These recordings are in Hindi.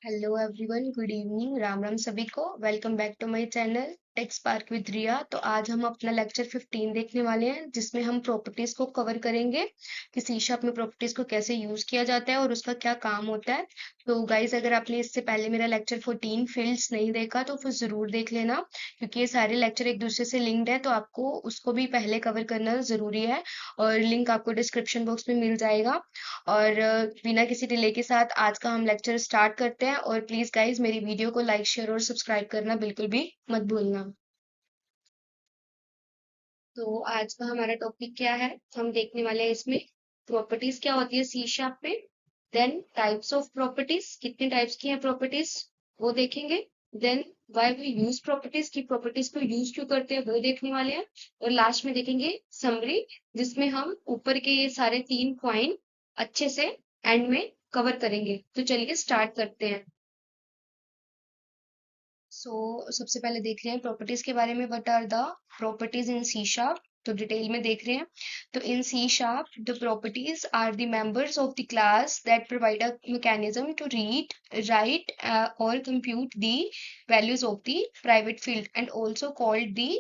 Hello everyone, good evening, Ram Ram सभी को। Welcome back to my channel tech spark with Riya. तो आज हम अपना लेक्चर 15 देखने वाले हैं, जिसमें हम प्रॉपर्टीज को कवर करेंगे कि सी शार्प में प्रॉपर्टीज को कैसे यूज किया जाता है और उसका क्या काम होता है। तो गाइज, अगर आपने इससे पहले मेरा लेक्चर 14 फील्ड्स नहीं देखा तो फिर जरूर देख लेना, क्योंकि ये सारे लेक्चर एक दूसरे से लिंक्ड है, तो आपको उसको भी पहले कवर करना जरूरी है। और लिंक आपको डिस्क्रिप्शन बॉक्स में मिल जाएगा। और बिना किसी डिले के साथ आज का हम लेक्चर स्टार्ट करते हैं। और प्लीज गाइज, मेरी वीडियो को लाइक शेयर और सब्सक्राइब करना बिल्कुल भी मत भूलना। तो आज का हमारा टॉपिक क्या है, हम देखने वाले हैं इसमें प्रॉपर्टीज क्या होती है सी शार्प में। देन टाइप्स ऑफ प्रॉपर्टीज, कितने टाइप्स की हैं प्रॉपर्टीज वो देखेंगे। Then why we use properties, की प्रॉपर्टीज को यूज क्यों करते हैं वो देखने वाले हैं। और लास्ट में देखेंगे समरी, जिसमें हम ऊपर के ये सारे 3 पॉइंट अच्छे से एंड में कवर करेंगे। तो चलिए स्टार्ट करते हैं। सबसे पहले देख रहे हैं प्रॉपर्टीज के बारे में। What are the properties in C sharp, तो डिटेल में देख रहे हैं। तो in C sharp the properties are the members of the class that provide a mechanism to read, write or compute the values of the private field and also called the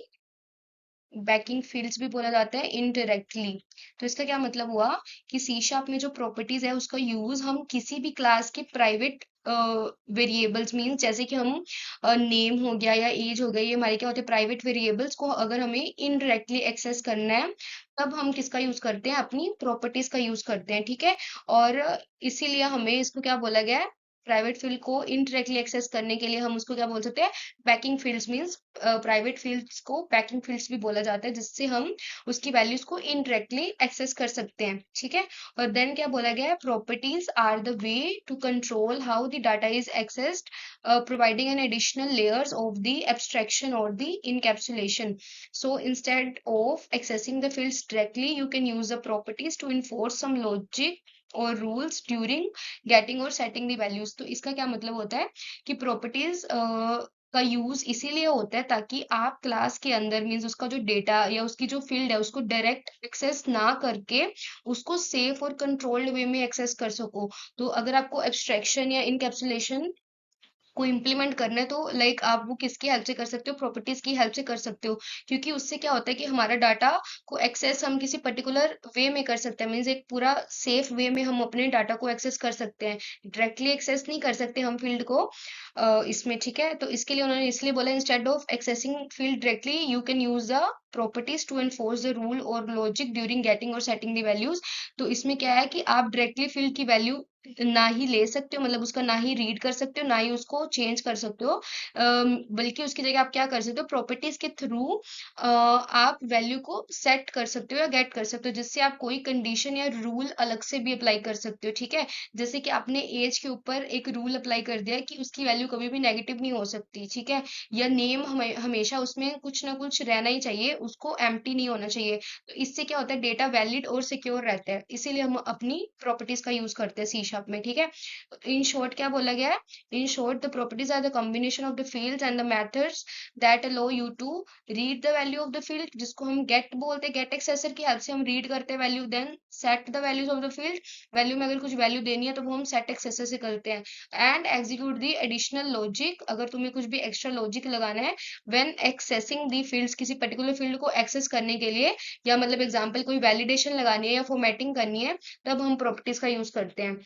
banking fields भी बोला जाता है इनडायरेक्टली। तो इसका क्या मतलब हुआ कि सी शार्प में जो प्रॉपर्टीज है उसका यूज हम किसी भी क्लास के प्राइवेट वेरिएबल्स, मीन जैसे कि हम नेम हो गया या एज हो गया, ये हमारे क्या होते हैं प्राइवेट वेरिएबल्स को अगर हमें इनडायरेक्टली एक्सेस करना है, तब हम किसका यूज करते हैं, अपनी प्रॉपर्टीज का यूज करते हैं। ठीक है। और इसीलिए हमें इसको क्या बोला गया है, प्राइवेट फील्ड को इनडायरेक्टली एक्सेस करने के लिए हम उसको क्या बोल सकते हैं, banking fields. Means private fields को बैकिंग फील्ड्स भी बोला जाता है, जिससे हम उसकी वैल्यूज को इनडायरेक्टली एक्सेस कर सकते हैं। ठीक है। और देन क्या बोला गया है, properties are the way to control how the data is accessed, providing an additional layers of the abstraction or the encapsulation. So instead of accessing the fields directly, you can use the properties to enforce some logic और रूल्स ड्यूरिंग गेटिंग और सेटिंग दी वैल्यूज। तो इसका क्या मतलब होता है कि प्रॉपर्टीज का यूज इसीलिए होता है ताकि आप क्लास के अंदर, मीन्स उसका जो डेटा या उसकी जो फील्ड है उसको डायरेक्ट एक्सेस ना करके उसको सेफ और कंट्रोल्ड वे में एक्सेस कर सको। तो अगर आपको एब्स्ट्रैक्शन या इनकैप्सुलेशन को इम्प्लीमेंट करना है, तो लाइक आप वो किसकी हेल्प से कर सकते हो, प्रॉपर्टीज की हेल्प से कर सकते हो। क्योंकि उससे क्या होता है कि हमारा डाटा को एक्सेस हम किसी पर्टिकुलर वे में कर सकते हैं, मीन्स एक पूरा सेफ वे में हम अपने डाटा को एक्सेस कर सकते हैं। डायरेक्टली एक्सेस नहीं कर सकते हम फील्ड को इसमें। ठीक है। तो इसके लिए उन्होंने इसलिए बोला, instead of accessing field directly you can use the properties to enforce the rule और लॉजिक ड्यूरिंग गेटिंग और सेटिंग द वैल्यूज। तो इसमें क्या है कि आप डायरेक्टली फील्ड की वैल्यू ना ही ले सकते हो, मतलब उसका ना ही रीड कर सकते हो, ना ही उसको चेंज कर सकते हो। बल्कि उसकी जगह आप क्या कर सकते हो, प्रॉपर्टीज के थ्रू आप वैल्यू को सेट कर सकते हो या गेट कर सकते हो, जिससे आप कोई कंडीशन या रूल अलग से भी अप्लाई कर सकते हो। ठीक है। जैसे कि आपने एज के ऊपर एक रूल अप्लाई कर दिया कि उसकी वैल्यू कभी भी नेगेटिव नहीं हो सकती। ठीक है। या नेम हमेशा उसमें कुछ ना कुछ रहना ही चाहिए, उसको एम्प्टी नहीं होना चाहिए। तो इससे क्या होता है, डेटा वैलिड और सिक्योर रहता है। इसीलिए हम अपनी प्रॉपर्टीज का यूज करते हैं सी शार्प में। ठीक है। इन शॉर्ट क्या बोला गया है, in short the properties are the combination of the fields and the methods that allow you to read the value of the field, जिसको हम गेट बोलते हैं। गेट एक्सेसर की हेल्प से हम रीड करते हैं value. Then set the values of the field, value में अगर कुछ वैल्यू देनी है तो वो हम सेट एक्सेसर से करते हैं। And execute the additional logic, अगर तुम्हें कुछ भी एक्स्ट्रा लॉजिक लगाना है व्हेन एक्सेसिंग द फील्ड्स, किसी पर्टिकुलर फील्ड को एक्सेस करने के लिए, या मतलब एग्जांपल कोई वैलिडेशन लगानी है या फॉर्मेटिंग करनी है, तब हम प्रॉपर्टीज का यूज करते हैं।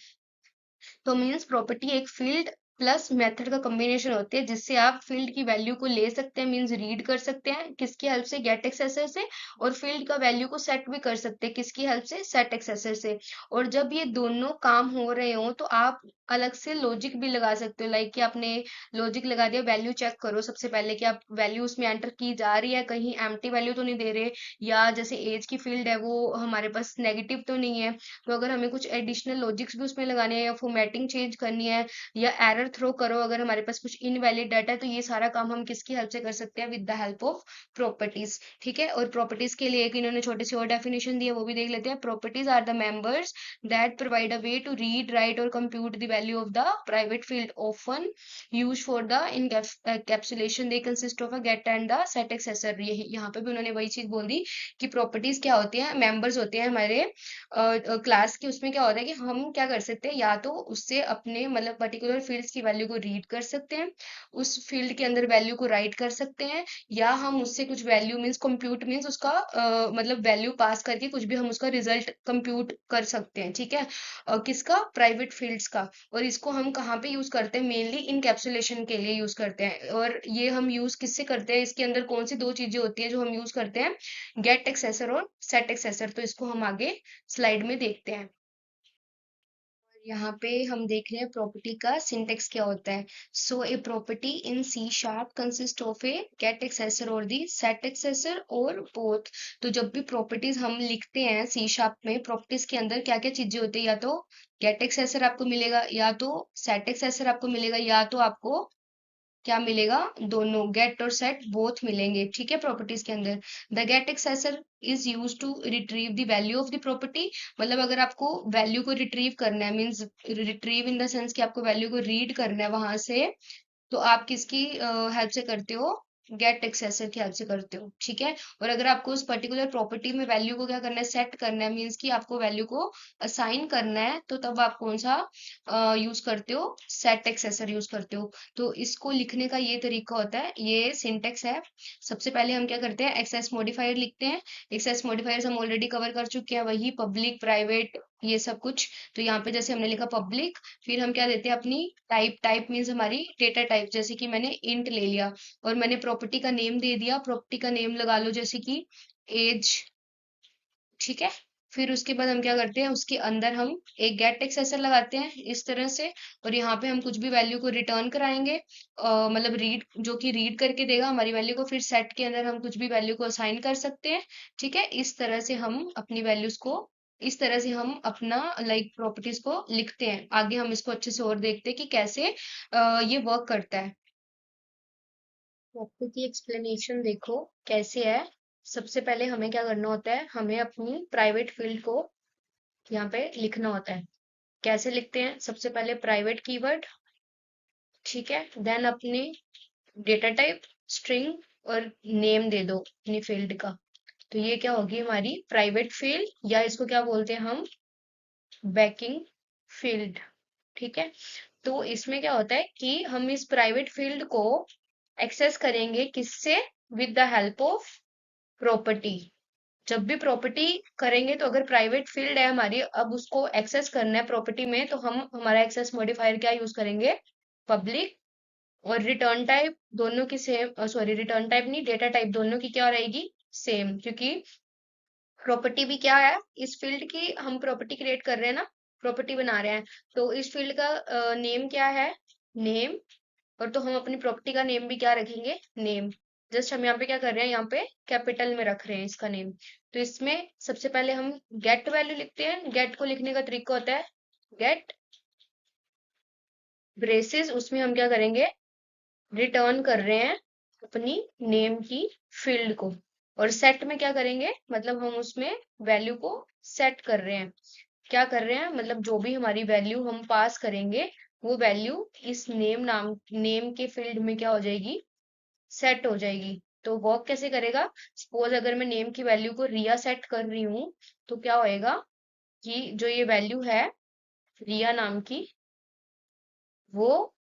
तो मीन्स प्रॉपर्टी एक फील्ड प्लस मेथड का कॉम्बिनेशन होती है, जिससे आप फील्ड की वैल्यू को ले सकते हैं, मीन्स रीड कर सकते हैं किसकी हेल्प से, गेट एक्सेसर से। और फील्ड का वैल्यू को सेट भी कर सकते हैं, किसकी हेल्प से, सेट एक्सेसर से। और जब ये दोनों काम हो रहे हो तो आप अलग से लॉजिक भी लगा सकते हो, लाइक कि आपने लॉजिक लगा दिया, वैल्यू चेक करो सबसे पहले कि आप वैल्यू उसमें एंटर की जा रही है, कहीं एम्प्टी वैल्यू तो नहीं दे रहे, या जैसे एज की फील्ड है वो हमारे पास नेगेटिव तो नहीं है। तो अगर हमें कुछ एडिशनल लॉजिक्स भी उसमें लगाने हैं या फॉर्मेटिंग चेंज करनी है, या एरर थ्रो करो अगर हमारे पास कुछ इनवैलिड डाटा है, तो ये सारा काम हम किसकी हेल्प से कर सकते हैं, with the help of properties. ठीक है। और प्रॉपर्टीज के लिए एक इन्होंने छोटी सी और डेफिनेशन दी है, वो भी देख लेते हैं। Properties are the members that provide a way to read, write और compute the value of the private field often use for the encapsulation, they consist of a get and the set accessor। ये यहाँ पे भी उन्होंने वही चीज बोल दी कि प्रॉपर्टीज क्या होती है, मेंबर्स होते हैं हमारे क्लास के। उसमें क्या होता है कि हम क्या कर सकते हैं, या तो उससे अपने मतलब पर्टिकुलर फील्ड्स उसकी वैल्यू को रीड कर सकते हैं, उस फील्ड के अंदर वैल्यू को राइट कर सकते हैं, या हम उससे कुछ वैल्यू मीन्स कंप्यूट मीन्स उसका मतलब वैल्यू पास करके कुछ भी हम उसका रिजल्ट कंप्यूट कर सकते हैं, ठीक है। किसका? प्राइवेट फील्ड्स का। और इसको हम कहाँ पे यूज करते हैं? मेनली इनकैप्सुलेशन के लिए यूज करते हैं। और ये हम यूज किससे करते हैं? इसके अंदर कौन सी दो चीजें होती है जो हम यूज करते हैं? गेट एक्सेसर और सेट एक्सेसर। तो इसको हम आगे स्लाइड में देखते हैं। यहाँ पे हम देख रहे हैं प्रॉपर्टी का सिंटेक्स क्या होता है। So a property in C sharp consist of a get accessor और दी सेट एक्सेसर और बोथ। तो जब भी प्रॉपर्टीज हम लिखते हैं सी शार्प में, प्रॉपर्टीज के अंदर क्या क्या चीजें होती है? या तो गेट एक्सेसर आपको मिलेगा, या तो सेट एक्सेसर आपको मिलेगा, या तो आपको क्या मिलेगा? दोनों गेट और सेट बोथ मिलेंगे, ठीक है। प्रॉपर्टीज के अंदर the get accessor is use to retrieve the value of the property. मतलब अगर आपको वैल्यू को रिट्रीव करना है, means retrieve in the sense कि आपको वैल्यू को रीड करना है वहां से, तो आप किसकी हेल्प से करते हो? गेट एक्सेसर की हेल्प से करते हो, ठीक है। और अगर आपको उस पर्टिकुलर प्रॉपर्टी में वैल्यू को क्या करना है? सेट करना है, मीन्स कि आपको वैल्यू को असाइन करना है, तो तब आप कौन सा यूज करते हो? सेट एक्सेसर यूज करते हो। तो इसको लिखने का ये तरीका होता है, ये सिंटेक्स है। सबसे पहले हम क्या करते हैं? एक्सेस मॉडिफायर लिखते हैं। एक्सेस मॉडिफायर्स हम ऑलरेडी कवर कर चुके हैं, वही पब्लिक, प्राइवेट, ये सब कुछ। तो यहाँ पे जैसे हमने लिखा पब्लिक, फिर हम क्या देते हैं? अपनी टाइप। टाइप मीन्स हमारी डेटा टाइप, जैसे कि मैंने इंट ले लिया और मैंने प्रॉपर्टी का नेम दे दिया। प्रॉपर्टी का नेम लगा लो जैसे कि एज, ठीक है। फिर उसके बाद हम क्या करते हैं? उसके अंदर हम एक गेट एक्सेसर लगाते हैं इस तरह से, और यहाँ पे हम कुछ भी वैल्यू को रिटर्न कराएंगे, मतलब रीड, जो कि रीड करके देगा हमारी वैल्यू को। फिर सेट के अंदर हम कुछ भी वैल्यू को असाइन कर सकते हैं, ठीक है। इस तरह से हम अपनी वैल्यूज को, इस तरह से हम अपना लाइक प्रॉपर्टीज को लिखते हैं। आगे हम इसको अच्छे से और देखते हैं कि कैसे ये वर्क करता है। टॉपिक की एक्सप्लेनेशन देखो कैसे है। सबसे पहले हमें क्या करना होता है? हमें अपनी प्राइवेट फील्ड को यहाँ पे लिखना होता है। कैसे लिखते हैं? सबसे पहले प्राइवेट कीवर्ड, ठीक है। देन अपनी डेटा टाइप, स्ट्रिंग, और नेम दे दो अपनी फील्ड का। तो ये क्या होगी? हमारी प्राइवेट फील्ड, या इसको क्या बोलते हैं हम? बैकिंग फील्ड, ठीक है। तो इसमें क्या होता है कि हम इस प्राइवेट फील्ड को एक्सेस करेंगे किससे? With the help of property. जब भी प्रॉपर्टी करेंगे, तो अगर प्राइवेट फील्ड है हमारी, अब उसको एक्सेस करना है प्रॉपर्टी में, तो हम हमारा एक्सेस मॉडिफायर क्या यूज करेंगे? पब्लिक। और रिटर्न टाइप दोनों की सेम, सॉरी रिटर्न टाइप नहीं, डेटा टाइप दोनों की क्या रहेगी? सेम, क्योंकि प्रॉपर्टी भी क्या है? इस फील्ड की हम प्रॉपर्टी क्रिएट कर रहे हैं ना, प्रॉपर्टी बना रहे हैं। तो इस फील्ड का नेम क्या है? नेम। और तो हम अपनी प्रॉपर्टी का नेम भी क्या रखेंगे? नेम। जस्ट हम यहाँ पे क्या कर रहे हैं? यहाँ पे कैपिटल में रख रहे हैं इसका नेम। तो इसमें सबसे पहले हम गेट वैल्यू लिखते हैं। गेट को लिखने का तरीका होता है गेट ब्रेसेस। उसमें हम क्या करेंगे? रिटर्न कर रहे हैं अपनी नेम की फील्ड को। और सेट में क्या करेंगे? मतलब हम उसमें वैल्यू को सेट कर रहे हैं। क्या कर रहे हैं? मतलब जो भी हमारी वैल्यू हम पास करेंगे, वो वैल्यू इस नेम के फील्ड में क्या हो जाएगी? सेट हो जाएगी। तो वर्क कैसे करेगा? सपोज अगर मैं नेम की वैल्यू को रिया सेट कर रही हूँ, तो क्या होएगा कि जो ये वैल्यू है रिया नाम की, वो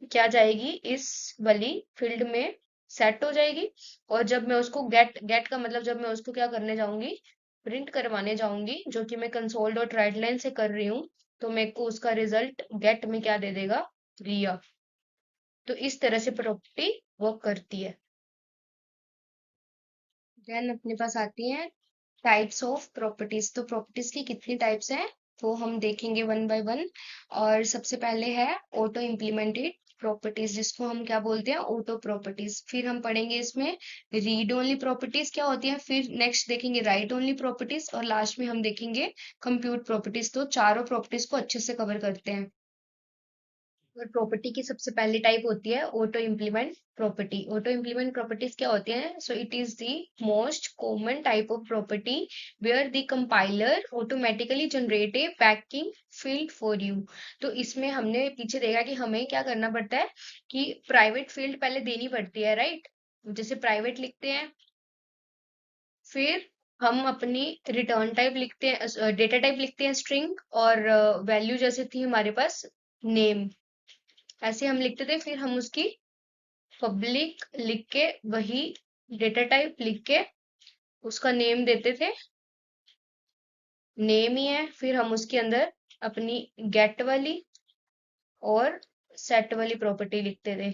क्या जाएगी? इस वाली फील्ड में सेट हो जाएगी। और जब मैं उसको गेट गेट का मतलब जब मैं उसको क्या करने जाऊंगी? प्रिंट करवाने जाऊंगी, जो कि मैं कंसोल डॉट राइट लाइन से कर रही हूँ, तो मेरे को उसका रिजल्ट गेट में क्या दे देगा? रिया। तो इस तरह से प्रॉपर्टी वर्क करती है। देन अपने पास आती हैं टाइप्स ऑफ प्रॉपर्टीज। तो प्रॉपर्टीज की कितनी टाइप्स हैं वो हम देखेंगे वन बाय वन। और सबसे पहले है ऑटो इम्प्लीमेंटेड प्रॉपर्टीज, जिसको हम क्या बोलते हैं? Auto properties. फिर हम पढ़ेंगे इसमें रीड ओनली प्रॉपर्टीज क्या होती हैं, फिर नेक्स्ट देखेंगे राइट ओनली प्रॉपर्टीज, और लास्ट में हम देखेंगे कंप्यूट प्रॉपर्टीज। तो चारों प्रॉपर्टीज को अच्छे से कवर करते हैं। और प्रॉपर्टी की सबसे पहली टाइप होती है auto implement property. Auto implement properties क्या होती हैं? So it is the most common type of property where the compiler automatically generate a backing field for you. तो इसमें हमने पीछे देखा कि हमें क्या करना पड़ता है कि प्राइवेट फील्ड पहले देनी पड़ती है, राइट। जैसे प्राइवेट लिखते हैं, फिर हम अपनी रिटर्न टाइप लिखते हैं, डेटा टाइप लिखते हैं स्ट्रिंग, और वैल्यू जैसे थी हमारे पास नेम, ऐसे हम लिखते थे, फिर हम उसकी पब्लिक लिख के वही डेटा टाइप लिख के उसका नेम देते थे, नेम ही है, फिर हम उसके अंदर अपनी गेट वाली और सेट वाली प्रॉपर्टी लिखते थे।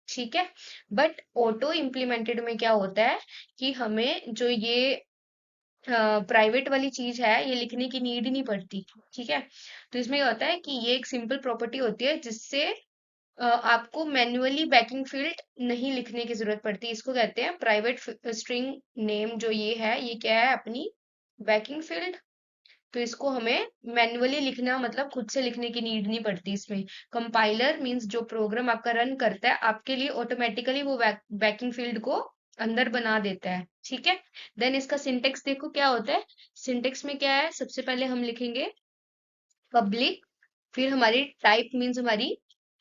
ठीक है। बट ऑटो इम्प्लीमेंटेड में क्या होता है कि हमें जो ये प्राइवेट वाली चीज है ये लिखने की नीड ही नहीं पड़ती। ठीक है। तो इसमें क्या होता है कि ये एक सिंपल प्रॉपर्टी होती है जिससे आपको मैन्युअली बैकिंग फील्ड नहीं लिखने की जरूरत पड़ती। इसको कहते हैं प्राइवेट स्ट्रिंग नेम। जो ये है ये क्या है, अपनी बैकिंग फील्ड। तो इसको हमें मैन्युअली लिखना मतलब खुद से लिखने की नीड नहीं पड़ती इसमें। कंपाइलर मींस जो प्रोग्राम आपका रन करता है आपके लिए ऑटोमेटिकली वो बैकिंग फील्ड को अंदर बना देता है। ठीक है। देन इसका सिंटेक्स देखो क्या होता है। सिंटेक्स में क्या है, सबसे पहले हम लिखेंगे पब्लिक, फिर हमारी टाइप मीन्स हमारी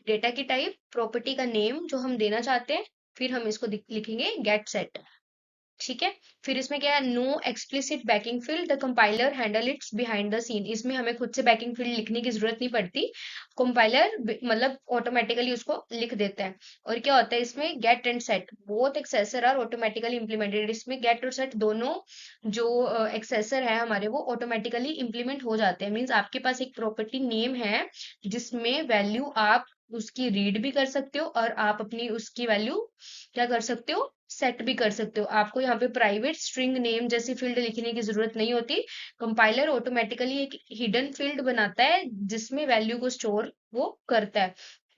डेटा की टाइप, प्रॉपर्टी का नेम जो हम देना चाहते हैं, फिर हम इसको लिखेंगे गेट सेट। ठीक है। फिर इसमें क्या है, no explicit backing field, the compiler handle its behind the scene. इसमें हमें खुद से बैकिंग फील्ड लिखने की जरूरत नहीं पड़ती, कंपाइलर मतलब ऑटोमेटिकली उसको लिख देता है। और क्या होता है इसमें, get and set both accessor are automatically implemented. इसमें गेट और सेट दोनों जो एक्सेसर है हमारे वो ऑटोमेटिकली इंप्लीमेंट हो जाते हैं। मीन्स आपके पास एक प्रॉपर्टी नेम है जिसमें वैल्यू आप उसकी रीड भी कर सकते हो और आप अपनी उसकी वैल्यू क्या कर सकते हो, सेट भी कर सकते हो। आपको यहाँ पे प्राइवेट स्ट्रिंग नेम जैसी फील्ड लिखने की जरूरत नहीं होती। कंपाइलर ऑटोमेटिकली एक हिडन फील्ड बनाता है जिसमें वैल्यू को स्टोर वो करता है।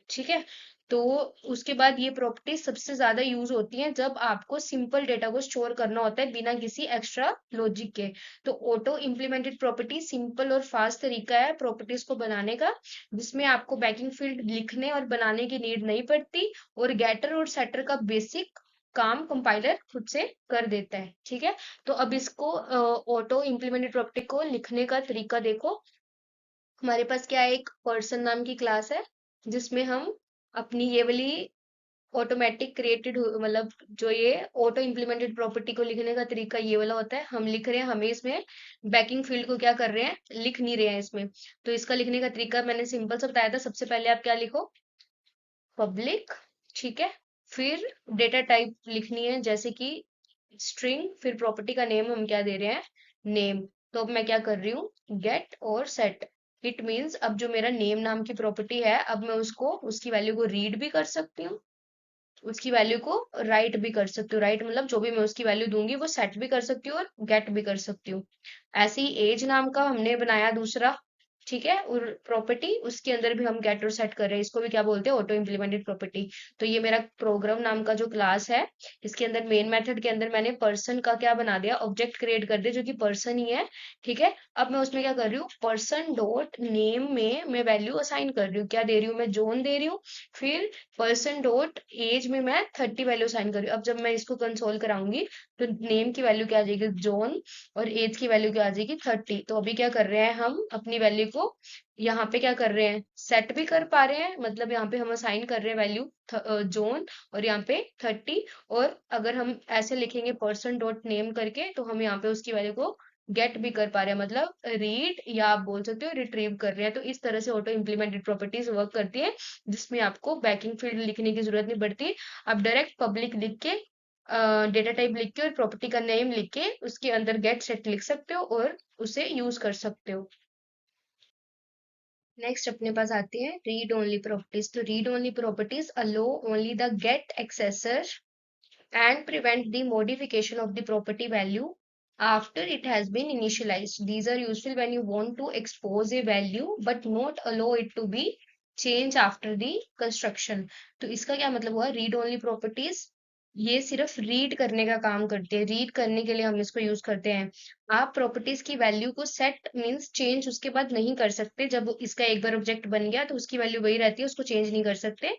ठीक है। तो उसके बाद ये प्रॉपर्टी सबसे ज्यादा यूज होती है जब आपको सिंपल डेटा को स्टोर करना होता है बिना किसी एक्स्ट्रा लॉजिक के। तो ऑटो इम्प्लीमेंटेड प्रॉपर्टी सिंपल और फास्ट तरीका है प्रॉपर्टीज को बनाने का, जिसमें आपको बैकिंग फील्ड लिखने और बनाने की नीड नहीं पड़ती, और गेटर और सेटर का बेसिक काम कंपाइलर खुद से कर देता है। ठीक है। तो अब इसको ऑटो इम्प्लीमेंटेड प्रॉपर्टी को लिखने का तरीका देखो। हमारे पास क्या है, एक पर्सन नाम की क्लास है जिसमें हम अपनी ये वाली ऑटोमेटिक क्रिएटेड मतलब जो ये ऑटो इम्प्लीमेंटेड प्रॉपर्टी को लिखने का तरीका ये वाला होता है। हम लिख रहे हैं, हमें इसमें बैकिंग फील्ड को क्या कर रहे हैं, लिख नहीं रहे हैं इसमें। तो इसका लिखने का तरीका मैंने सिंपल सा बताया था। सबसे पहले आप क्या लिखो, पब्लिक। ठीक है। फिर डेटा टाइप लिखनी है जैसे कि स्ट्रिंग, फिर प्रॉपर्टी का नेम हम क्या दे रहे हैं, नेम। तो अब मैं क्या कर रही हूँ, गेट और सेट। इट मीन्स अब जो मेरा नेम नाम की प्रॉपर्टी है अब मैं उसको उसकी वैल्यू को रीड भी कर सकती हूँ, उसकी वैल्यू को राइट भी कर सकती हूँ। राइट मतलब जो भी मैं उसकी वैल्यू दूंगी वो सेट भी कर सकती हूँ और गेट भी कर सकती हूँ। ऐसे ही एज नाम का हमने बनाया दूसरा। ठीक है। और प्रॉपर्टी उसके अंदर भी हम गेट और सेट कर रहे हैं, इसको भी क्या बोलते हैं, ऑटो इम्प्लीमेंटेड प्रॉपर्टी। तो ये मेरा प्रोग्राम नाम का जो क्लास है, इसके अंदर मेन मेथड के अंदर मैंने पर्सन का क्या बना दिया, ऑब्जेक्ट क्रिएट कर दिया जो कि पर्सन ही है। ठीक है। अब मैं उसमें क्या कर रही हूँ, पर्सन डॉट नेम में मैं वैल्यू असाइन कर रही हूँ, क्या दे रही हूँ, मैं जॉन दे रही हूँ। फिर पर्सन डॉट एज में मैं 30 वैल्यू असाइन कर रही हूँ। अब जब मैं इसको कंसोल कराऊंगी तो नेम की वैल्यू क्या आ जाएगी, जॉन, और एज की वैल्यू क्या आ जाएगी, 30। तो अभी क्या कर रहे हैं, हम अपनी वैल्यू को यहाँ पे क्या कर रहे हैं, सेट भी कर पा रहे हैं। मतलब यहाँ पे हम असाइन कर रहे हैं वैल्यू जोन, और यहाँ पे 30। और अगर हम ऐसे लिखेंगे पर्सन डॉट नेम करके तो हम यहाँ पे उसकी वैल्यू को गेट भी कर पा रहे हैं, मतलब रीड या आप बोल सकते हो रिट्रीव कर रहे हैं। तो इस तरह से ऑटो इम्प्लीमेंटेड प्रॉपर्टीज वर्क करती है जिसमें आपको बैकिंग फील्ड लिखने की जरूरत नहीं पड़ती। आप डायरेक्ट पब्लिक लिख के डेटा टाइप लिख के और प्रॉपर्टी का नेम लिख के उसके अंदर गेट सेट लिख सकते हो और उसे यूज कर सकते हो। नेक्स्ट अपने पास आती है रीड ओनली प्रॉपर्टीज। तो read only properties allow only the get accessor and prevent the modification of the property value after it has been initialized. These are useful when you want to expose a value but not allow it to be changed after the construction. तो इसका क्या मतलब हुआ, रीड ओनली प्रॉपर्टीज ये सिर्फ रीड करने का काम करती है, रीड करने के लिए हम इसको यूज करते हैं। आप प्रॉपर्टीज की वैल्यू को सेट मींस चेंज उसके बाद नहीं कर सकते। जब इसका एक बार ऑब्जेक्ट बन गया तो उसकी वैल्यू वही रहती है, उसको चेंज नहीं कर सकते।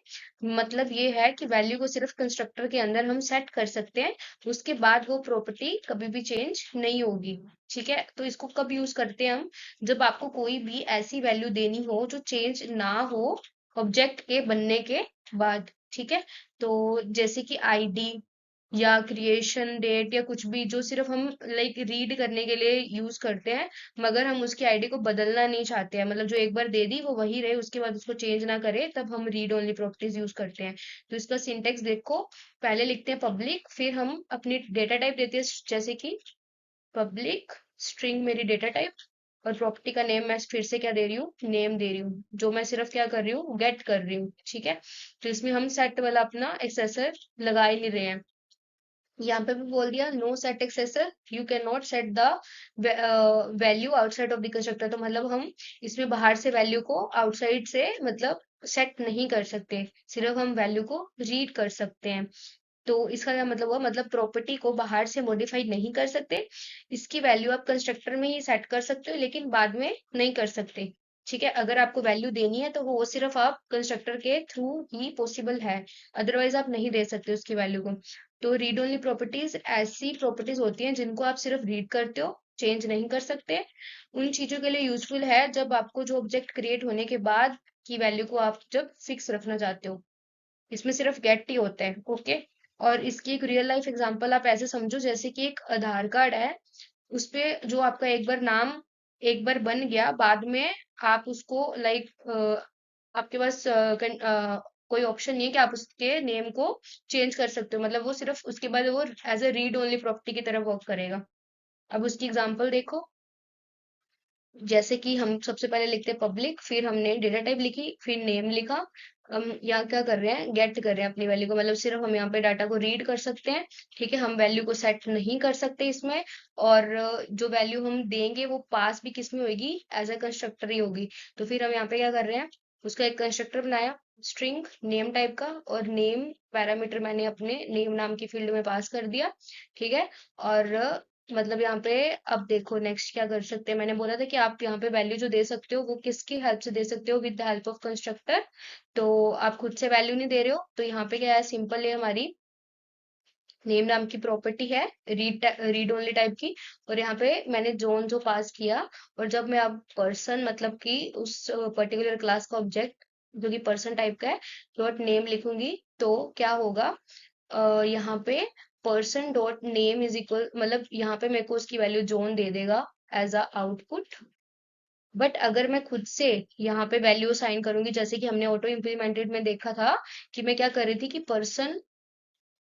मतलब ये है कि वैल्यू को सिर्फ कंस्ट्रक्टर के अंदर हम सेट कर सकते हैं, उसके बाद वो प्रॉपर्टी कभी भी चेंज नहीं होगी। ठीक है। तो इसको कब यूज करते हैं हम, जब आपको कोई भी ऐसी वैल्यू देनी हो जो चेंज ना हो ऑब्जेक्ट के बनने के बाद। ठीक है। तो जैसे कि आईडी या क्रिएशन डेट या कुछ भी जो सिर्फ हम लाइक रीड करने के लिए यूज करते हैं, मगर हम उसकी आईडी को बदलना नहीं चाहते हैं, मतलब जो एक बार दे दी वो वही रहे, उसके बाद उसको चेंज ना करे, तब हम रीड ओनली प्रॉपर्टीज यूज करते हैं। तो इसका सिंटेक्स देखो, पहले लिखते हैं पब्लिक, फिर हम अपनी डेटा टाइप देते हैं, जैसे कि पब्लिक स्ट्रिंग मेरी डेटा टाइप, और प्रॉपर्टी का नेम मैं फिर से क्या दे रही हूँ, नेम दे रही हूँ, जो मैं सिर्फ क्या कर रही हूँ, गेट कर रही हूँ। ठीक है, तो इसमें हम सेट वाला अपना एक्सेसर लगा ही नहीं रहे हैं। यहाँ पे भी बोल दिया no set accessor, you can not set the value outside of the constructor, तो मतलब हम इसमें बाहर से वैल्यू को आउटसाइड से मतलब सेट नहीं कर सकते, सिर्फ हम वैल्यू को रीड कर सकते हैं। तो इसका क्या मतलब हुआ, मतलब प्रॉपर्टी को बाहर से मॉडिफाई नहीं कर सकते, इसकी वैल्यू आप कंस्ट्रक्टर में ही सेट कर सकते हो, लेकिन बाद में नहीं कर सकते। ठीक है, अगर आपको वैल्यू देनी है तो वो सिर्फ आप कंस्ट्रक्टर के थ्रू ही पॉसिबल है, अदरवाइज आप नहीं दे सकते उसकी वैल्यू को। तो रीड ओनली प्रॉपर्टीज ऐसी प्रॉपर्टीज होती हैं जिनको आप सिर्फ रीड करते हो, चेंज नहीं कर सकते। उन चीजों के लिए यूजफुल है जब आपको जो ऑब्जेक्ट क्रिएट होने के बाद की वैल्यू को आप जब फिक्स रखना चाहते हो, इसमें सिर्फ गेट ही होता है। ओके, और इसकी एक रियल लाइफ एग्जांपल आप ऐसे समझो, जैसे कि एक आधार कार्ड है, उसपे जो आपका एक बार नाम एक बार बन गया, बाद में आप उसको लाइक आपके पास कोई ऑप्शन नहीं है कि आप उसके नेम को चेंज कर सकते हो, मतलब वो सिर्फ उसके बाद वो as a read only property की तरह वर्क करेगा। अब उसकी एग्जांपल देखो, जैसे कि हम सबसे पहले लिखते हैं पब्लिक, फिर हमने डेटा टाइप लिखी, फिर नेम लिखा। हम यहाँ क्या कर रहे हैं, गेट कर रहे हैं अपनी वैल्यू को, मतलब सिर्फ हम यहाँ पे डाटा को रीड कर सकते हैं। ठीक है, हम वैल्यू को सेट नहीं कर सकते इसमें, और जो वैल्यू हम देंगे वो पास भी किस में होगी, एज अ कंस्ट्रक्टर ही होगी। तो फिर हम यहाँ पे क्या कर रहे हैं, उसका एक कंस्ट्रक्टर बनाया स्ट्रिंग नेम टाइप का, और नेम पैरामीटर मैंने अपने नेम नाम की फील्ड में पास कर दिया। ठीक है, और मतलब यहाँ पे अब देखो नेक्स्ट क्या कर सकते हैं, मैंने बोला था कि आप यहाँ पे वैल्यू जो दे सकते हो वो किसकी हेल्प से दे सकते हो, with the help of constructor. तो आप खुद से वैल्यू नहीं दे रहे हो, तो यहाँ पे क्या है, सिंपल है, हमारी नेम नाम की प्रॉपर्टी है, रीड ओनली टाइप की, और यहाँ पे मैंने जोन जो पास किया, और जब मैं अब पर्सन मतलब कि उस पर्टिकुलर क्लास का ऑब्जेक्ट जो कि पर्सन टाइप का है, डॉट नेम लिखूंगी, तो क्या होगा, यहाँ पे person dot name is equal, मतलब यहाँ पे मेरे को उसकी वैल्यू जोन दे देगा एज अ आउटपुट। बट अगर मैं खुद से यहाँ पे वैल्यू असाइन करूंगी, जैसे कि हमने ऑटो इम्प्लीमेंटेड में देखा था कि मैं क्या कर रही थी कि पर्सन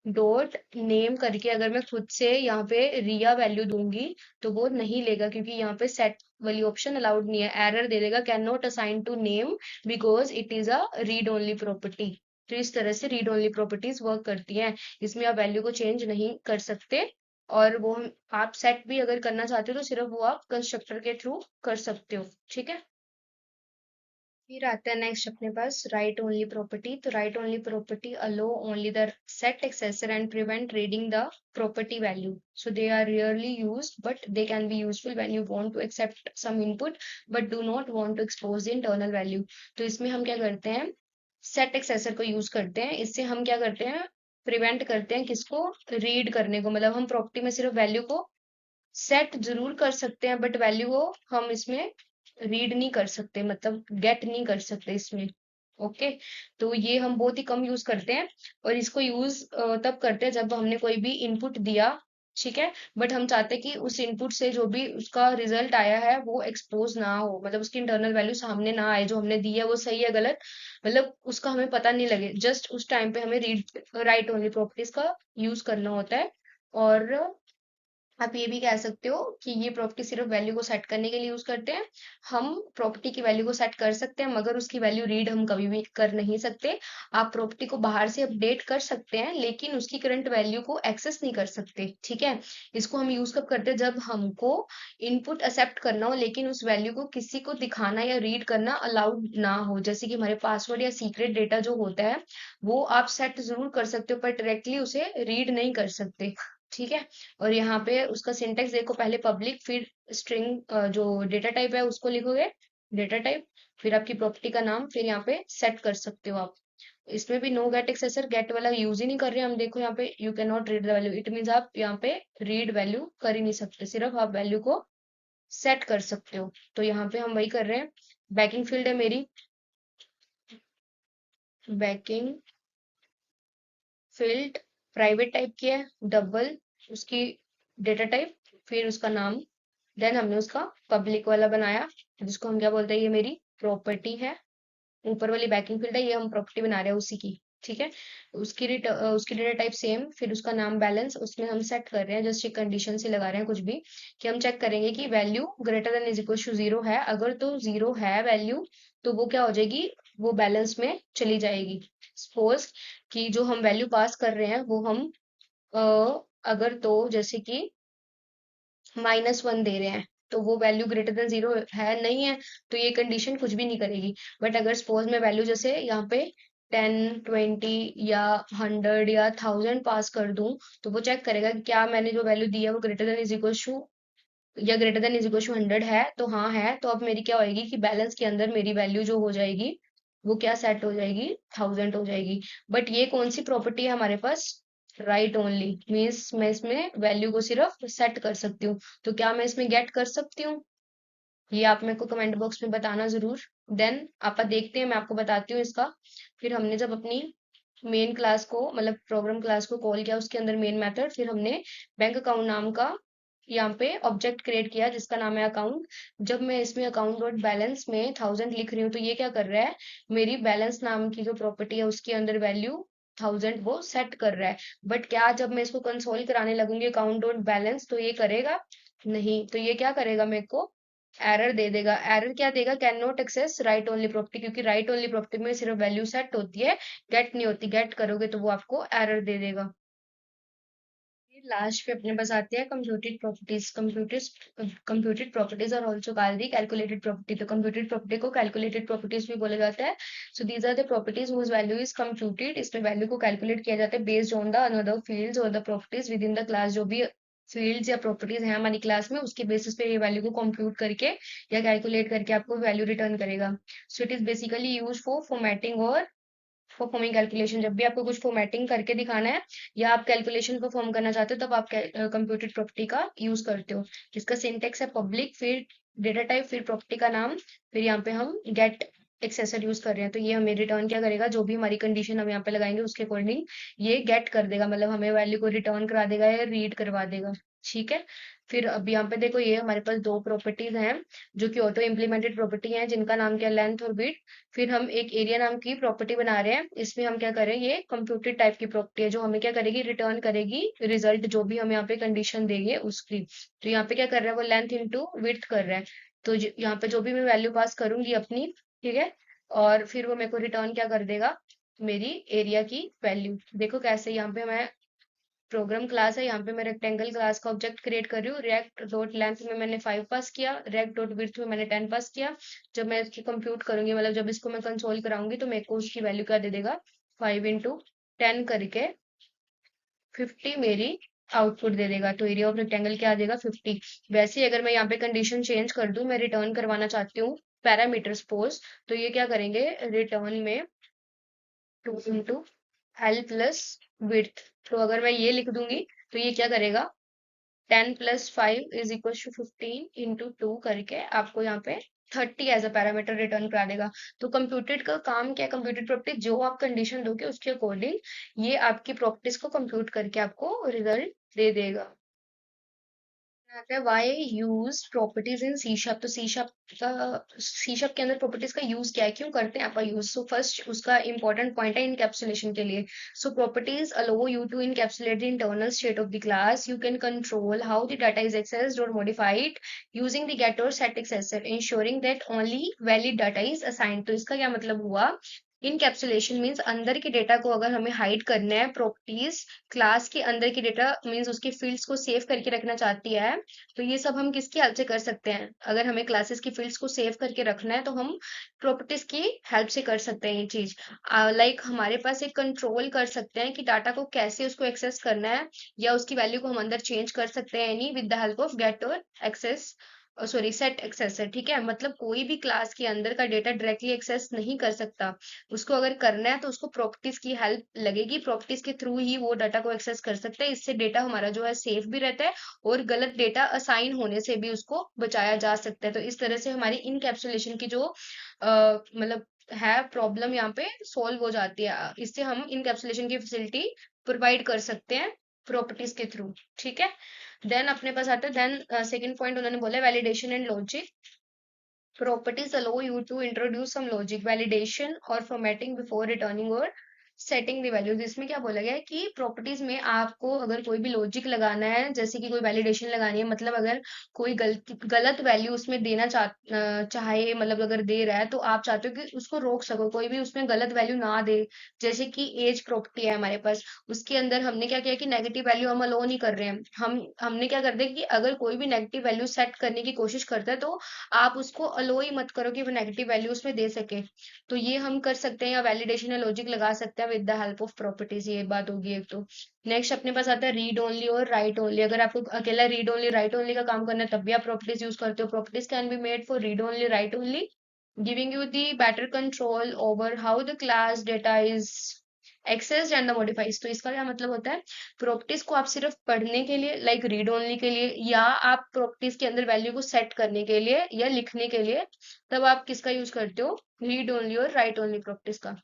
डॉट नेम करके अगर मैं खुद से यहाँ पे रिया वैल्यू दूंगी, तो वो नहीं लेगा, क्योंकि यहाँ पे सेट वाली ऑप्शन अलाउड नहीं है, एरर दे देगा, can not assign to name because it is a read only property. तो इस तरह से रीड ओनली प्रॉपर्टीज वर्क करती हैं, इसमें आप वैल्यू को चेंज नहीं कर सकते, और वो आप सेट भी अगर करना चाहते हो तो सिर्फ वो आप कंस्ट्रक्टर के थ्रू कर सकते हो। ठीक है, फिर आता है नेक्स्ट अपने पास राइट ओनली प्रॉपर्टी। तो write only property allow only the set accessor and prevent reading the property value, so they are rarely used but they can be useful when you want to accept some input but do not want to expose the internal value. तो इसमें हम क्या करते हैं, सेट एक्सेसर को यूज करते हैं, इससे हम क्या करते हैं, प्रिवेंट करते हैं किसको, रीड करने को, मतलब हम प्रॉपर्टी में सिर्फ वैल्यू को सेट जरूर कर सकते हैं, बट वैल्यू को हम इसमें रीड नहीं कर सकते, मतलब गेट नहीं कर सकते इसमें। ओके, तो ये हम बहुत ही कम यूज करते हैं, और इसको यूज तब करते हैं जब हमने कोई भी इनपुट दिया। ठीक है, बट हम चाहते हैं कि उस इनपुट से जो भी उसका रिजल्ट आया है वो एक्सपोज ना हो, मतलब उसकी इंटरनल वैल्यू सामने ना आए, जो हमने दी है वो सही है गलत, मतलब उसका हमें पता नहीं लगे, जस्ट उस टाइम पे हमें रीड राइट ओनली प्रॉपर्टीज का यूज करना होता है। और आप ये भी कह सकते हो कि ये प्रॉपर्टी सिर्फ वैल्यू को सेट करने के लिए यूज करते हैं, हम प्रॉपर्टी की वैल्यू को सेट कर सकते हैं, मगर उसकी वैल्यू रीड हम कभी भी कर नहीं सकते। आप प्रॉपर्टी को बाहर से अपडेट कर सकते हैं, लेकिन उसकी करंट वैल्यू को एक्सेस नहीं कर सकते। ठीक है, इसको हम यूज कब करते हैं, जब हमको इनपुट एक्सेप्ट करना हो, लेकिन उस वैल्यू को किसी को दिखाना या रीड करना अलाउड ना हो, जैसे कि हमारे पासवर्ड या सीक्रेट डेटा जो होता है वो आप सेट जरूर कर सकते हो, पर डायरेक्टली उसे रीड नहीं कर सकते। ठीक है, और यहाँ पे उसका सिंटेक्स देखो, पहले पब्लिक, फिर स्ट्रिंग जो डेटा टाइप है उसको लिखोगे, डेटा टाइप, फिर आपकी प्रॉपर्टी का नाम, फिर यहाँ पे सेट कर सकते हो आप। इसमें भी नो गेट एक्सेसर, गेट वाला यूज ही नहीं कर रहे हम, देखो यहाँ पे you can not read the value, it means आप यहाँ पे रीड वैल्यू कर ही नहीं सकते, सिर्फ आप वैल्यू को सेट कर सकते हो। तो यहाँ पे हम वही कर रहे हैं, बैकिंग फील्ड है मेरी, बैकिंग फील्ड प्राइवेट टाइप की है, डबल उसकी डेटा टाइप, फिर उसका नाम, देन हमने उसका पब्लिक वाला बनाया जिसको हम क्या बोलते हैं, ये मेरी प्रॉपर्टी है, ऊपर वाली बैकिंग फील्ड है, ये हम प्रॉपर्टी बना रहे हैं उसी की, ठीक है। उसकी डेटा टाइप सेम, फिर उसका नाम बैलेंस, उसमें हम सेट कर रहे हैं जस्ट एक कंडीशन से लगा रहे हैं कुछ भी, कि हम चेक करेंगे कि value greater than is equal to zero है, अगर तो जीरो है वैल्यू तो वो क्या हो जाएगी, वो बैलेंस में चली जाएगी। सपोज कि जो हम वैल्यू पास कर रहे हैं वो हम अगर तो जैसे कि -1 दे रहे हैं, तो वो वैल्यू ग्रेटर देन जीरो है नहीं है, तो ये कंडीशन कुछ भी नहीं करेगी। बट अगर सपोज मैं वैल्यू जैसे यहाँ पे 10, 20 या 100 या 1000 पास कर दूं, तो वो चेक करेगा कि क्या मैंने जो वैल्यू दी है वो greater than is equal to या greater than is equal to 100 है, तो हाँ है, तो अब मेरी क्या होएगी कि बैलेंस के अंदर मेरी वैल्यू जो हो जाएगी वो क्या सेट हो जाएगी, 1000 हो जाएगी। बट ये कौन सी प्रॉपर्टी है हमारे पास, राइट ओनली, मीन्स मैं इसमें वैल्यू को सिर्फ सेट कर सकती हूँ, तो क्या मैं इसमें गेट कर सकती हूँ, ये आप मेरे को कमेंट बॉक्स में बताना जरूर। देन आप देखते हैं, मैं आपको बताती हूँ इसका। फिर हमने जब अपनी मेन क्लास को मतलब प्रोग्राम क्लास को कॉल किया, उसके अंदर मेन मेथड, फिर हमने बैंक अकाउंट नाम का यहाँ पे ऑब्जेक्ट क्रिएट किया जिसका नाम है अकाउंट। जब मैं इसमें अकाउंट डॉट बैलेंस में 1000 लिख रही हूँ, तो ये क्या कर रहा है, मेरी बैलेंस नाम की जो प्रॉपर्टी है उसके अंदर वैल्यू 1000 वो सेट कर रहा है। बट क्या जब मैं इसको कंसोल कराने लगूंगी अकाउंट डॉट बैलेंस, तो ये करेगा नहीं, तो ये क्या करेगा, मेरे को एरर दे देगा। एरर क्या देगा, can not access write only property, क्योंकि राइट ओनली प्रॉपर्टी में सिर्फ वैल्यू सेट होती है, गेट नहीं होती, गेट करोगे तो वो आपको एरर दे देगा। लास्ट पे अपने पास आते हैं computed properties. Computed properties are also called the calculated property. तो कंप्यूटेड प्रॉपर्टी को कैलकुलेटेड प्रॉपर्टीज भी बोला जाता है। So these are the properties whose value is computed, इसमें वैल्यू को कैलकुलेट किया जाता है based on the another fields और the properties within the class. जो भी फील्ड्स या प्रॉपर्टीज हैं हमारी क्लास में, उसके बेसिस पे ये वैल्यू को कंप्यूट करके या कैलकुलेट करके आपको वैल्यू रिटर्न करेगा। सो it is basically use for formatting और परफॉर्मिंग कैलकुलेशन। जब भी आपको कुछ फॉर्मेटिंग करके दिखाना है या आप कैलकुलेशन परफॉर्म करना चाहते हो, तब आप कंप्यूटेड प्रॉपर्टी का यूज करते हो, जिसका सिंटेक्स है पब्लिक, फिर डेटा टाइप, फिर प्रॉपर्टी का नाम, फिर यहाँ पे हम गेट एक्सेसर यूज कर रहे हैं, तो ये हमें रिटर्न क्या करेगा, जो भी हमारी कंडीशन हम यहाँ पे लगाएंगे उसके अकॉर्डिंग ये गेट कर देगा, मतलब हमें वैल्यू को रिटर्न करा देगा या रीड करवा देगा, ठीक है। फिर अब यहाँ पे देखो, ये हमारे पास दो प्रॉपर्टीज हैं जो कि ऑटो इम्प्लीमेंटेड प्रॉपर्टी हैं, जिनका नाम क्या, लेंथ और विड्थ। फिर हम एक एरिया नाम की प्रॉपर्टी बना रहे हैं, इसमें हम क्या करें, ये कंप्यूटेड टाइप की प्रॉपर्टी है जो हमें क्या करेगी, रिटर्न करेगी रिजल्ट, जो भी हम यहाँ पे कंडीशन देंगे उसकी। तो यहाँ पे क्या कर रहा है वो, लेंथ इंटू विड्थ कर रहा है। तो यहाँ पे जो भी मैं वैल्यू पास करूंगी अपनी, ठीक है, और फिर वो मेरे को रिटर्न क्या कर देगा, मेरी एरिया की वैल्यू। देखो कैसे, यहाँ पे मैं प्रोग्राम क्लास है, यहाँ पे मैं रेक्टेंगल क्लास का ऑब्जेक्ट क्रिएट कर रही हूँ। रेक्ट डॉट लेंथ में मैंने 5 पास किया, रेक्ट डॉट विड्थ में मैंने 10 पास किया। जब मैं इसकी कंप्यूट करूंगी, मतलब जब इसको मैं कंसोल कराऊंगी, तो मेरे को उसकी वैल्यू क्या दे देगा, 5 इंटू 10 करके 50 मेरी आउटपुट दे देगा। तो एरिया ऑफ रेक्टेंगल क्या आ जाएगा, 50। वैसे ही अगर मैं यहाँ पे कंडीशन चेंज कर दूं, मैं रिटर्न करवाना चाहती हूँ पैरामीटर सपोज, तो ये क्या करेंगे, रिटर्न में 2 इंटू एल प्लस विड्थ। तो अगर मैं ये लिख दूंगी, तो ये क्या करेगा, 10 plus 5 is equal to 15 into 2 करके आपको यहाँ पे 30 एज अ पैरामीटर रिटर्न करा देगा। तो कंप्यूटेड का काम क्या है, कंप्यूटेड प्रॉपर्टी जो आप कंडीशन दोगे उसके अकॉर्डिंग ये आपकी प्रॉपर्टीज को कंप्यूट करके आपको रिजल्ट दे देगा। आता है Y use properties in C sharp. तो सी शार्प के अंदर प्रॉपर्टीज का यूज क्या है, क्यों करते हैं आप यूज। सो फर्स्ट उसका इंपॉर्टेंट पॉइंट है इनकैप्सुलेशन के लिए। So properties allow you to encapsulate the internal state of the class. You can control how the data is accessed और मॉडिफाइड यूजिंग द गेट और set accessor, ensuring that only valid data is assigned. तो इसका क्या मतलब हुआ, इनकैप्सुलेशन मीन्स अंदर के डेटा को अगर हमें हाइड करना है, प्रॉपर्टीज क्लास के अंदर की डेटा मीन्स उसके फील्ड्स को सेव करके रखना चाहती है, तो ये सब हम किसकी हेल्प से कर सकते हैं, अगर हमें क्लासेस की फील्ड्स को सेव करके रखना है तो हम प्रॉपर्टीज की हेल्प से कर सकते हैं ये चीज। लाइक हमारे पास एक कंट्रोल कर सकते हैं कि डाटा को कैसे उसको एक्सेस करना है, या उसकी वैल्यू को हम अंदर चेंज कर सकते हैं any with the help of get और एक्सेस, सॉरी सेट एक्सेसर, ठीक है। मतलब कोई भी क्लास के अंदर का डेटा डायरेक्टली एक्सेस नहीं कर सकता, उसको अगर करना है तो उसको प्रॉपर्टीज की हेल्प लगेगी, प्रॉपर्टीज के थ्रू ही वो डाटा को एक्सेस कर सकते हैं। इससे डेटा हमारा जो है सेफ भी रहता है और गलत डेटा असाइन होने से भी उसको बचाया जा सकता है। तो इस तरह से हमारी इनकैप्सुलेशन की जो मतलब है प्रॉब्लम यहाँ पे सॉल्व हो जाती है। इससे हम इनकैप्सुलेशन की फैसिलिटी प्रोवाइड कर सकते हैं प्रॉपर्टीज के थ्रू। ठीक है, देन अपने पास आता है, देन सेकंड पॉइंट उन्होंने बोला validation and logic. Properties allow you to introduce some logic, validation or formatting before returning or setting the values. इसमें क्या बोला गया है कि प्रॉपर्टीज में आपको अगर कोई भी लॉजिक लगाना है, जैसे कि कोई वैलिडेशन लगानी है, मतलब अगर कोई गलत वैल्यू उसमें देना चाहे, मतलब अगर दे रहा है तो आप चाहते हो कि उसको रोक सको, कोई भी उसमें गलत वैल्यू ना दे। जैसे कि एज प्रॉपर्टी है हमारे पास, उसके अंदर हमने क्या किया कि नेगेटिव वैल्यू हम अलो नहीं कर रहे हैं। हमने क्या कर दिया कि अगर कोई भी नेगेटिव वैल्यू सेट करने की कोशिश करता है तो आप उसको अलो ही मत करो कि वो नेगेटिव वैल्यू उसमें दे सके। तो ये हम कर सकते हैं, या वैलिडेशन या लॉजिक लगा सकते हैं with the help of properties. ये बात होगी एक तो। नेक्स्ट अपने पास आता है रीड ओनली और राइट ओनली। अगर आपको अकेला रीड ओनली राइट ओनली का काम करना है तब भी आप प्रॉपर्टीज यूज करते हो। Properties can be made for read only right only, giving you the better control over how the class data is accessed and the modifies। तो इसका क्या मतलब होता है, प्रॉपर्टीज को आप सिर्फ पढ़ने के लिए लाइक रीड ओनली के लिए, या आप प्रॉपर्टीज के अंदर वैल्यू को सेट करने के लिए या लिखने के लिए, तब आप किसका यूज करते हो, रीड ओनली और राइट ओनली प्रॉपर्टीज का।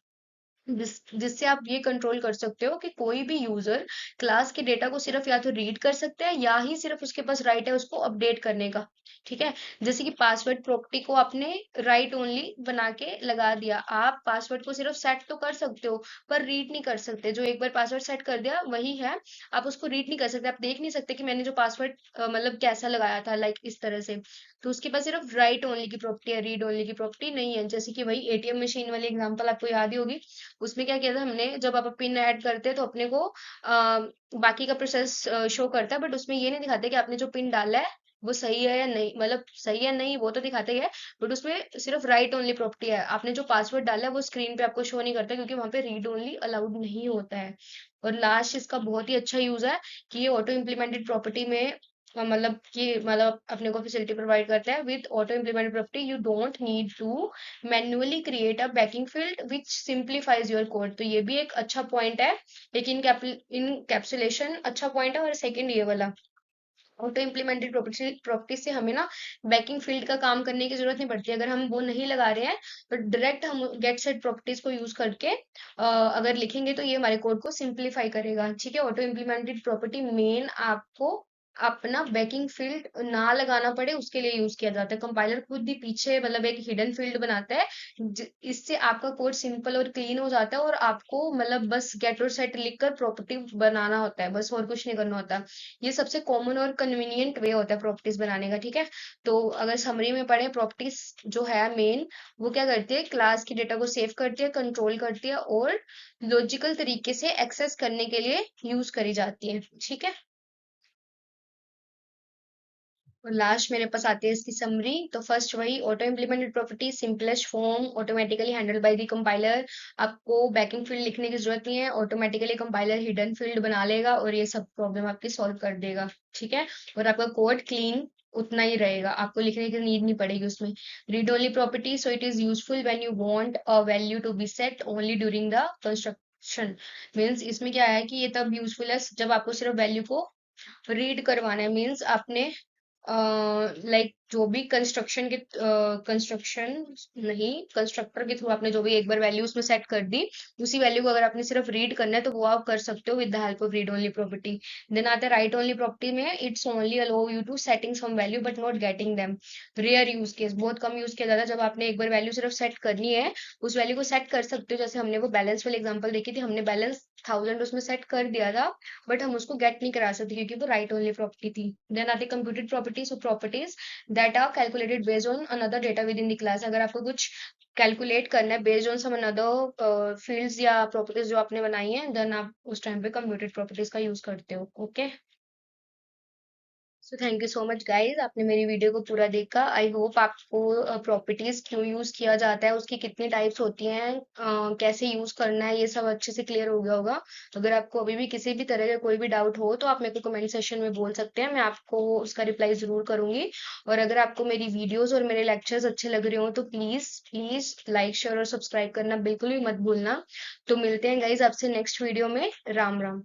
जिससे आप ये कंट्रोल कर सकते हो कि कोई भी यूजर क्लास के डेटा को सिर्फ या तो रीड कर सकता है या ही सिर्फ उसके पास राइट है उसको अपडेट करने का। ठीक है, जैसे कि पासवर्ड प्रॉपर्टी को आपने राइट ओनली बना के लगा दिया, आप पासवर्ड को सिर्फ सेट तो कर सकते हो पर रीड नहीं कर सकते। जो एक बार पासवर्ड सेट कर दिया वही है, आप उसको रीड नहीं कर सकते, आप देख नहीं सकते कि मैंने जो पासवर्ड मतलब कैसा लगाया था, लाइक इस तरह से। तो उसके पास सिर्फ राइट ओनली की प्रॉपर्टी है, रीड ओनली की प्रॉपर्टी नहीं है। जैसे कि वही एटीएम मशीन वाली एग्जांपल आपको याद ही होगी। उसमें क्या किया था हमने, जब आप पिन ऐड करते हैं तो अपने को बाकी का प्रोसेस शो करता है, बट उसमें ये नहीं दिखाते कि आपने जो पिन डाला है वो सही है या नहीं, मतलब सही है नहीं वो तो दिखाते ही है, बट उसमें सिर्फ राइट ओनली प्रॉपर्टी है। आपने जो पासवर्ड डाला है वो स्क्रीन पे आपको शो नहीं करता क्योंकि वहां पे रीड ओनली अलाउड नहीं होता है। और लास्ट इसका बहुत ही अच्छा यूज है कि ये ऑटो इम्प्लीमेंटेड प्रॉपर्टी में मतलब कि मतलब अपने को फैसिलिटी प्रोवाइड करता है with auto implemented property. You don't need to manually create a backing field which simplifies your code. तो ये भी एक अच्छा पॉइंट है, लेकिन इनकैप्सुलेशन अच्छा पॉइंट है। और सेकंड ये वाला ऑटो इम्प्लीमेंटेड प्रॉपर्टी से हमें ना बैकिंग फील्ड का काम करने की जरूरत नहीं पड़ती। अगर हम वो नहीं लगा रहे हैं तो डायरेक्ट हम गेट सेट प्रॉपर्टीज को यूज करके अगर लिखेंगे तो ये हमारे कोड को सिंप्लीफाई करेगा। ठीक है, ऑटो इम्प्लीमेंटेड प्रॉपर्टी मेन आपको अपना बैकिंग फील्ड ना लगाना पड़े उसके लिए यूज किया जाता है। कंपाइलर खुद ही पीछे मतलब एक हिडन फील्ड बनाता है, इससे आपका कोड सिंपल और क्लीन हो जाता है और आपको मतलब बस गेट और सेट लिखकर प्रॉपर्टी बनाना होता है, बस और कुछ नहीं करना होता। ये सबसे कॉमन और कन्वीनियंट वे होता है प्रॉपर्टीज बनाने का। ठीक है, तो अगर समरी में पढ़े, प्रॉपर्टीज जो है मेन वो क्या करती है, क्लास की डेटा को सेव करती है, कंट्रोल करती है और लॉजिकल तरीके से एक्सेस करने के लिए यूज करी जाती है। ठीक है, और लास्ट मेरे पास आती है इसकी समरी। तो फर्स्ट वही auto implemented property simplest form, automatically handled by the compiler. आपको बैकिंग फील्ड लिखने की जरूरत नहीं है, ऑटोमेटिकली कंपाइलर हिडन फील्ड बना लेगा और ये सब प्रॉब्लम आपकी सॉल्व कर देगा। ठीक है, और आपका कोड क्लीन उतना ही रहेगा, आपको लिखने की नीड नहीं पड़ेगी उसमें। Read only property, so it is useful when you want a value to be set only during the construction. Means इसमें क्या है कि ये तब यूजफुल है जब आपको सिर्फ वैल्यू को रीड करवाना है। मीन्स आपने लाइक जो भी कंस्ट्रक्शन नहीं कंस्ट्रक्टर के थ्रू आपने जो भी एक बार वैल्यू उसमें सेट कर दी, उसी वैल्यू को अगर आपने सिर्फ रीड करना है तो वो आप कर सकते हो with the help of read only property. Then आता है राइट ओनली प्रॉपर्टी में, it's only allow you to setting some value but not getting them. Rare use case, बहुत कम यूज किया जाता है। जब आपने एक बार वैल्यू सिर्फ सेट करनी है, उस वैल्यू को सेट कर सकते हो। जैसे हमने वो बैलेंस वाली एग्जांपल देखी थी, हमने बैलेंस 1000 उसमें सेट कर दिया था, बट हम उसको गेट नहीं करा सकते क्योंकि वो राइट ओनली प्रॉपर्टी थी। देन आती computed properties, properties that are calculated based on another data within the class. अगर आपको कुछ कैलकुलेट करना है based on some another fields या प्रॉपर्टीज जो आपने बनाई है, देन आप उस टाइम पे कंप्यूटेड प्रॉपर्टीज का यूज करते हो। Okay, so thank you so much guys, आपने मेरी वीडियो को पूरा देखा। आई होप आपको प्रॉपर्टीज क्यों यूज किया जाता है, उसकी कितनी टाइप्स होती हैं, कैसे यूज करना है, ये सब अच्छे से क्लियर हो गया होगा। अगर आपको अभी भी किसी भी तरह का कोई भी डाउट हो तो आप मेरे को कमेंट सेक्शन में बोल सकते हैं, मैं आपको उसका रिप्लाई जरूर करूंगी। और अगर आपको मेरी वीडियोस और मेरे लेक्चर्स अच्छे लग रहे हो तो प्लीज प्लीज लाइक शेयर और सब्सक्राइब करना बिल्कुल भी मत भूलना। तो मिलते हैं गाइज आपसे नेक्स्ट वीडियो में। राम राम।